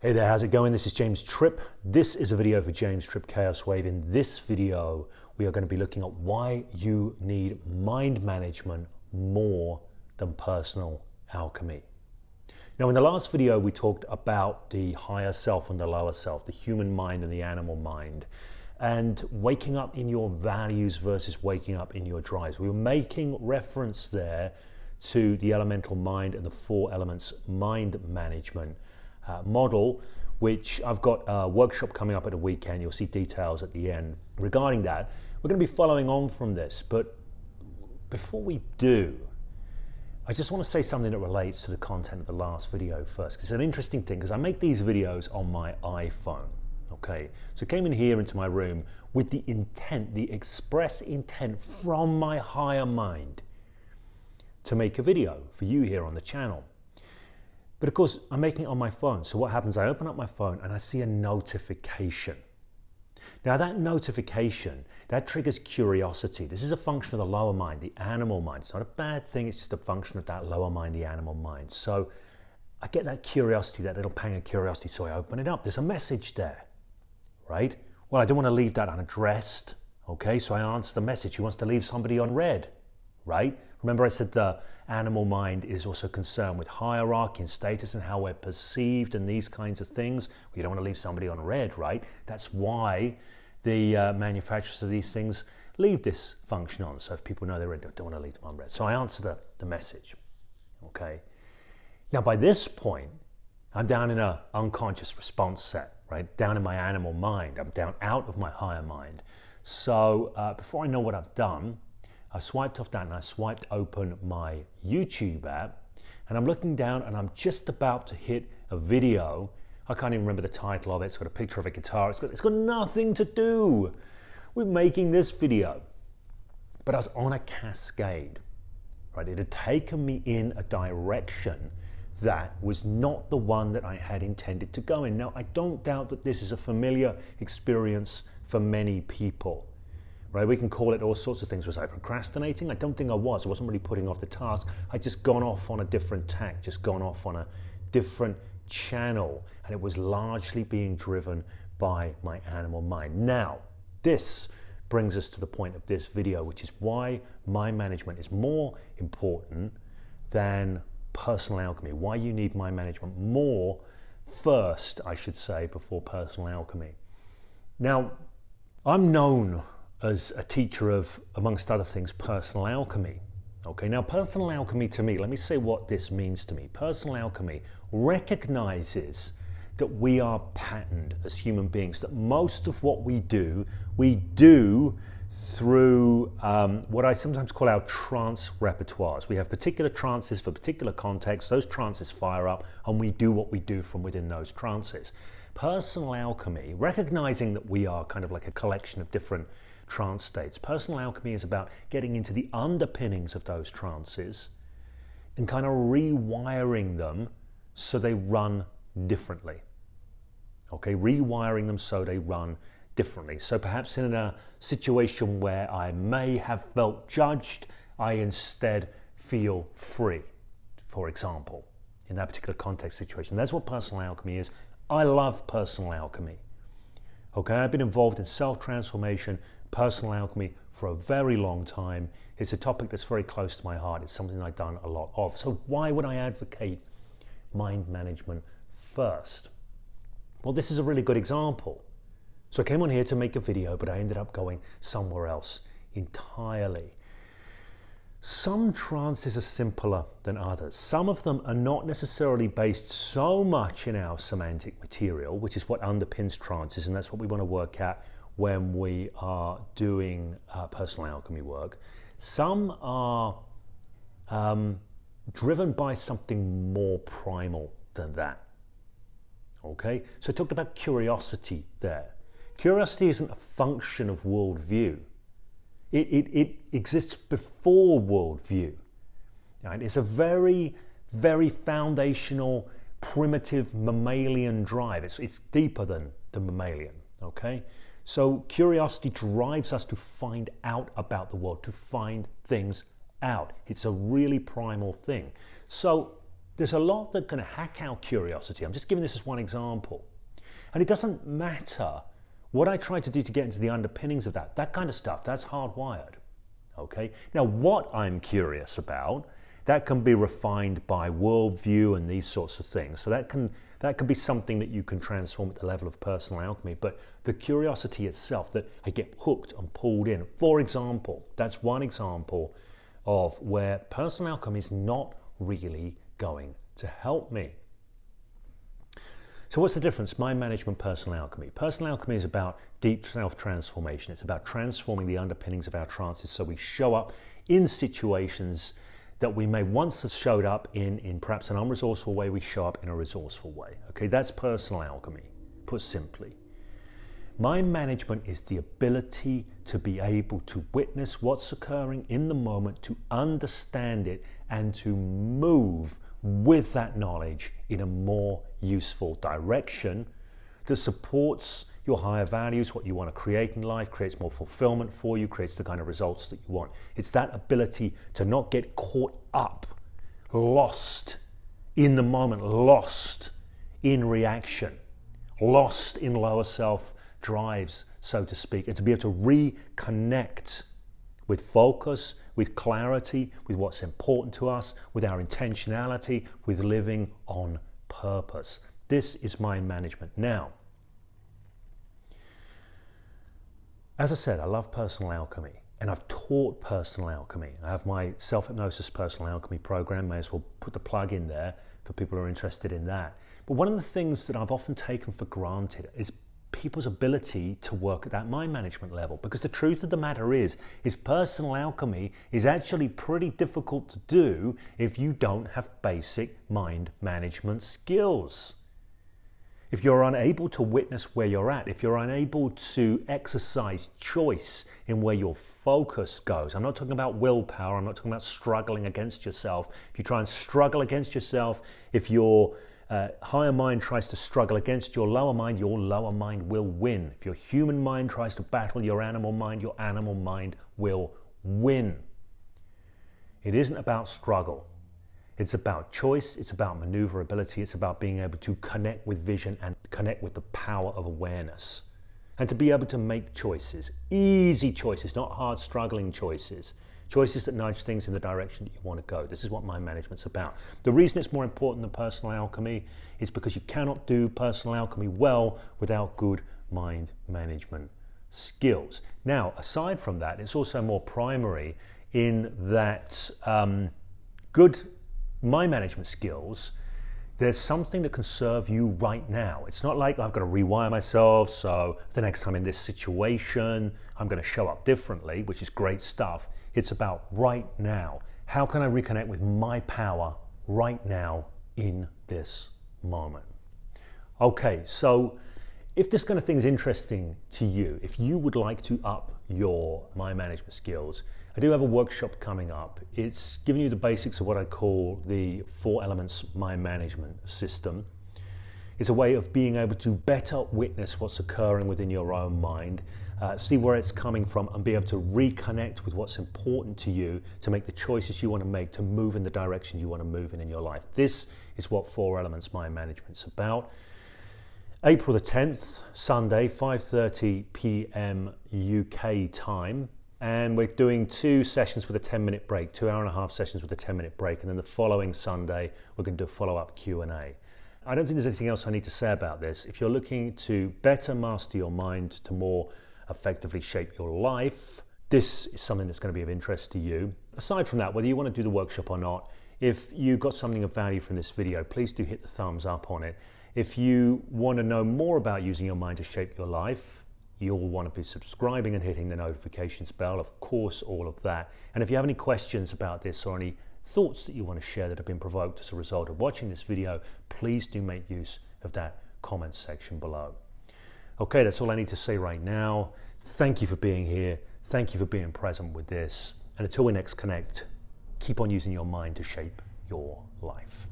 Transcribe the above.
Hey there, how's it going? This is James Tripp. This is a video for James Tripp Chaos Wave. In this video, we are going to be looking at why you need mind management more than personal alchemy. Now, in the last video, we talked about the higher self and the lower self, the human mind and the animal mind, and waking up in your values versus waking up in your drives. We were making reference there to the elemental mind and the four elements mind management model, which I've got a workshop coming up at the weekend. You'll see details at the end regarding that. We're going to be following on from this, but before we do, I just want to say something that relates to the content of the last video first, because it's an interesting thing, because I make these videos on my iPhone, okay? So I came in here into my room with the intent, the express intent from my higher mind to make a video for you here on the channel. But of course, I'm making it on my phone. So what happens, I open up my phone and I see a notification. Now that notification, that triggers curiosity. This is a function of the lower mind, the animal mind. It's not a bad thing, it's just a function of that lower mind, the animal mind. So I get that curiosity, that little pang of curiosity, so I open it up. There's a message there, right? Well, I don't want to leave that unaddressed, okay? So I answer the message. He wants to leave somebody unread, right? Remember I said the animal mind is also concerned with hierarchy and status and how we're perceived and these kinds of things. You don't want to leave somebody unread, right? That's why the manufacturers of these things leave this function on. So if people know they're read, don't want to leave them unread. So I answer the message, okay? Now by this point, I'm down in an unconscious response set, right? Down in my animal mind. I'm down out of my higher mind. So before I know what I've done, I swiped off that and I swiped open my YouTube app, and I'm looking down and I'm just about to hit a video. I can't even remember the title of it. It's got a picture of a guitar. It's got nothing to do with making this video. But I was on a cascade, right? It had taken me in a direction that was not the one that I had intended to go in. Now, I don't doubt that this is a familiar experience for many people. Right, we can call it all sorts of things. Was I procrastinating? I don't think I was. I wasn't really putting off the task. I'd just gone off on a different tack, just gone off on a different channel. And it was largely being driven by my animal mind. Now, this brings us to the point of this video, which is why mind management is more important than personal alchemy. Why you need mind management more first, I should say, before personal alchemy. Now, I'm known as a teacher of, amongst other things, personal alchemy. Okay, now personal alchemy to me, let me say what this means to me. Personal alchemy recognizes that we are patterned as human beings, that most of what we do through what I sometimes call our trance repertoires. We have particular trances for particular contexts. Those trances fire up and we do what we do from within those trances. Personal alchemy, recognizing that we are kind of like a collection of different trance states. Personal alchemy is about getting into the underpinnings of those trances and kind of rewiring them so they run differently. Okay, rewiring them so they run differently. So perhaps in a situation where I may have felt judged, I instead feel free, for example, in that particular context situation. That's what personal alchemy is. I love personal alchemy. Okay, I've been involved in self-transformation, personal alchemy for a very long time. It's a topic that's very close to my heart. It's something I've done a lot of. So why would I advocate mind management first? Well, this is a really good example. So I came on here to make a video, but I ended up going somewhere else entirely. Some trances are simpler than others. Some of them are not necessarily based so much in our semantic material, which is what underpins trances, and that's what we want to work at when we are doing personal alchemy work. Some are driven by something more primal than that. Okay, so I talked about curiosity there. Curiosity isn't a function of worldview. It exists before worldview. Right? It's a very, very foundational, primitive mammalian drive. It's deeper than the mammalian. Okay, so curiosity drives us to find out about the world, to find things out. It's a really primal thing. So There's a lot that can hack our curiosity. I'm just giving this as one example. And it doesn't matter what I try to do to get into the underpinnings of that kind of stuff, that's hardwired. Okay? Now, what I'm curious about, that can be refined by worldview and these sorts of things. So that can be something that you can transform at the level of personal alchemy. But the curiosity itself, that I get hooked and pulled in. For example, that's one example of where personal alchemy is not really going to help me. So what's the difference? Mind management, personal alchemy. Personal alchemy is about deep self-transformation. It's about transforming the underpinnings of our trances so we show up in situations that we may once have showed up in perhaps an unresourceful way, we show up in a resourceful way. Okay, that's personal alchemy, put simply. Mind management is the ability to be able to witness what's occurring in the moment, to understand it, and to move with that knowledge in a more useful direction that supports your higher values, what you want to create in life, creates more fulfillment for you, creates the kind of results that you want. It's that ability to not get caught up, lost in the moment, lost in reaction, lost in lower self drives, so to speak, and to be able to reconnect with focus, with clarity, with what's important to us, with our intentionality, with living on purpose. This is mind management. Now, as I said, I love personal alchemy, and I've taught personal alchemy. I have my self-hypnosis personal alchemy program. May as well put the plug in there for people who are interested in that. But one of the things that I've often taken for granted is people's ability to work at that mind management level. Because the truth of the matter is personal alchemy is actually pretty difficult to do if you don't have basic mind management skills. If you're unable to witness where you're at, if you're unable to exercise choice in where your focus goes. I'm not talking about willpower, I'm not talking about struggling against yourself. If you try and struggle against yourself, if your higher mind tries to struggle against your lower mind will win. If your human mind tries to battle your animal mind will win. It isn't about struggle. It's about choice, it's about maneuverability, it's about being able to connect with vision and connect with the power of awareness. And to be able to make choices, easy choices, not hard struggling choices. Choices that nudge things in the direction that you want to go. This is what mind management's about. The reason it's more important than personal alchemy is because you cannot do personal alchemy well without good mind management skills. Now, aside from that, it's also more primary in that good mind management skills, there's something that can serve you right now. It's not like I've got to rewire myself, so the next time in this situation, I'm going to show up differently, which is great stuff. It's about right now. How can I reconnect with my power right now in this moment? Okay, so if this kind of thing is interesting to you, if you would like to up your mind management skills, I do have a workshop coming up. It's giving you the basics of what I call the 4 elements mind management system. It's a way of being able to better witness what's occurring within your own mind, see where it's coming from, and be able to reconnect with what's important to you to make the choices you want to make, to move in the direction you want to move in your life. This is what 4 elements mind management's about. April the 10th, Sunday, 5:30 p.m. UK time. And we're doing 2 sessions with a 10-minute break, 2 hour-and-a-half sessions with a 10-minute break. And then the following Sunday, we're going to do a follow-up Q&A. I don't think there's anything else I need to say about this. If you're looking to better master your mind, to more effectively shape your life, this is something that's going to be of interest to you. Aside from that, whether you want to do the workshop or not, if you got something of value from this video, please do hit the thumbs up on it. If you want to know more about using your mind to shape your life, you'll want to be subscribing and hitting the notifications bell, of course, all of that. And if you have any questions about this or any thoughts that you want to share that have been provoked as a result of watching this video, please do make use of that comment section below. Okay, that's all I need to say right now. Thank you for being here. Thank you for being present with this. And until we next connect, keep on using your mind to shape your life.